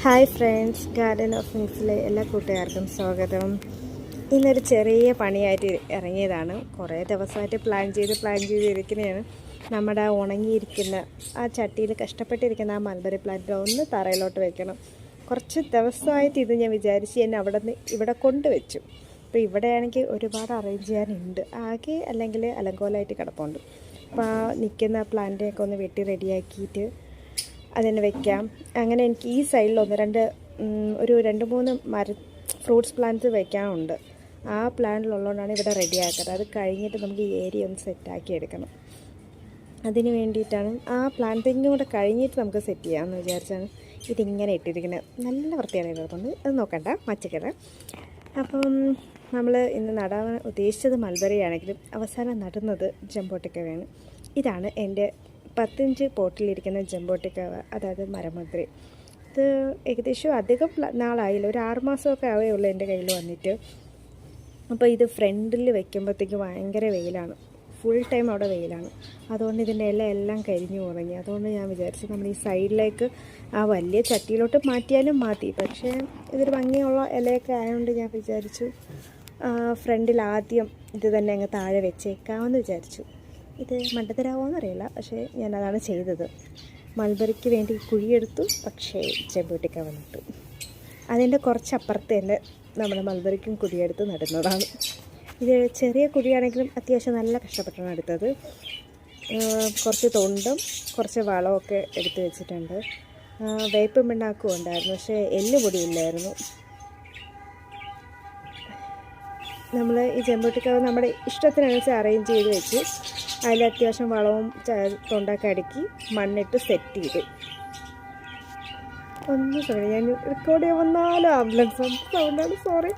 Hi friends, garden of മിക്സിലെ എല്ലാ കൂട്ടുകാർക്കും സ്വാഗതം. ഇന്നൊരു ചെറിയ പണിയായിട്ട് ഇറങ്ങിയതാണ്. കുറേ ദിവസമായിട്ട് പ്ലാൻ ചെയ്തിരിക്കുന്നതാണ്. നമ്മുടെ ഉണങ്ങിയിരിക്കുന്ന ആ ചട്ടിയിൽ കഷ്ടപ്പെട്ടിരിക്കുന്ന ആ മൽബറി പ്ലാന്റ് ഒന്ന് തറയിലോട്ട് വെക്കണം. കുറച്ച് ദിവസമായിട്ട് ഇത് ഞാൻ വിചാരിച്ച് എന്നെ അവിടെ നിന്ന് ഇവിടെ കൊണ്ടുവച്ചു. അപ്പോൾ ഇവിടെയാണെങ്കിൽ ഒരുപാട് അറേഞ്ച് ചെയ്യാനുണ്ട്. ആകെ അല്ലെങ്കിൽ അലങ്കോലമായിട്ട് കിടപ്പുണ്ട്. അപ്പോൾ ആ നിൽക്കുന്ന പ്ലാന്റിനെയൊക്കെ ഒന്ന് വെട്ടി റെഡിയാക്കിയിട്ട് അതിന് വെക്കാം. അങ്ങനെ എനിക്ക് ഈ സൈഡിൽ ഒരു രണ്ട് മൂന്ന് ഫ്രൂട്ട്സ് പ്ലാന്റ്സ് വെക്കാനുണ്ട്. ആ പ്ലാന്റിലുള്ളതുകൊണ്ടാണ് ഇവിടെ റെഡിയാക്കുന്നത്. അത് കഴിഞ്ഞിട്ട് നമുക്ക് ഈ ഏരിയ ഒന്ന് സെറ്റാക്കി എടുക്കണം. അതിന് വേണ്ടിയിട്ടാണ് ആ പ്ലാന്റിങ്ങും കൂടെ കഴിഞ്ഞിട്ട് നമുക്ക് സെറ്റ് ചെയ്യാമെന്ന് വിചാരിച്ചാണ് ഇതിങ്ങനെ ഇട്ടിരിക്കുന്നത്. നല്ല വൃത്തിയാണ് ഇതുകൊണ്ട് അത് നോക്കണ്ട മച്ചക്കര. അപ്പം നമ്മൾ ഇന്ന് നടാൻ ഉദ്ദേശിച്ചത് മൽബറി ആണെങ്കിലും അവസാനം നടുന്നത് ജംബോട്ടിക്കയാണ്. ഇതാണ് എൻ്റെ 10 ഇഞ്ച് പോട്ടിലിരിക്കുന്ന ജംബോട്ടിക്ക, അതായത് മരമദ്രി. ഇത് ഏകദേശം അധികം നാളായില്ല, ഒരു 6 മാസമൊക്കെ ആവേ ഉള്ളൂ എൻ്റെ കയ്യിൽ വന്നിട്ട്. അപ്പോൾ ഇത് ഫ്രണ്ടിൽ വെക്കുമ്പോഴത്തേക്ക് ഭയങ്കര വെയിലാണ്, ഫുൾ ടൈം അവിടെ വെയിലാണ്. അതുകൊണ്ട് ഇതിൻ്റെ എല്ലാം കരിഞ്ഞു ഉറങ്ങി. അതുകൊണ്ട് ഞാൻ വിചാരിച്ചു നമ്മൾ ഈ സൈഡിലേക്ക് ആ വലിയ ചട്ടിയിലോട്ട് മാറ്റിയാലും മാറ്റി. പക്ഷേ ഇതൊരു ഭംഗിയുള്ള ഇലയൊക്കെ ആയതുകൊണ്ട് ഞാൻ വിചാരിച്ചു ഫ്രണ്ടിൽ ആദ്യം ഇത് തന്നെ അങ്ങ് താഴെ വെച്ചേക്കാമെന്ന് വിചാരിച്ചു. ഇത് മണ്ടത്തരാവോന്നറിയില്ല, പക്ഷേ ഞാനതാണ് ചെയ്തത്. മൽബറിക്ക് വേണ്ടി കുഴിയെടുത്തു, പക്ഷേ ജംബോട്ടിക്ക വന്നിട്ടു. അതിൻ്റെ കുറച്ചപ്പുറത്ത് തന്നെ നമ്മൾ മൽബറിക്കും കുഴിയെടുത്ത് നടുന്നതാണ്. ഇത് ചെറിയ കുഴിയാണെങ്കിലും അത്യാവശ്യം നല്ല കഷ്ടപ്പെട്ടാണ് എടുത്തത്. കുറച്ച് തൊണ്ടും കുറച്ച് വളമൊക്കെ എടുത്ത് വെച്ചിട്ടുണ്ട്. വേപ്പും പിണ്ണാക്കും ഉണ്ടായിരുന്നു, പക്ഷേ എല്ലുപൊടിയില്ലായിരുന്നു. നമ്മൾ ഈ ജംബോട്ടിക്ക നമ്മുടെ ഇഷ്ടത്തിനനുസരിച്ച് അറേഞ്ച് ചെയ്ത് വെച്ച് അതിൽ അത്യാവശ്യം വളവും തൊണ്ടൊക്കെ അടുക്കി മണ്ണിട്ട് സെറ്റ് ചെയ്തു. ഒന്ന് സോറി, ഞാൻ റെക്കോർഡ് ചെയ്യാൻ വന്നാലും ആംബുലൻസ് സൗണ്ടാണ്, സോറി.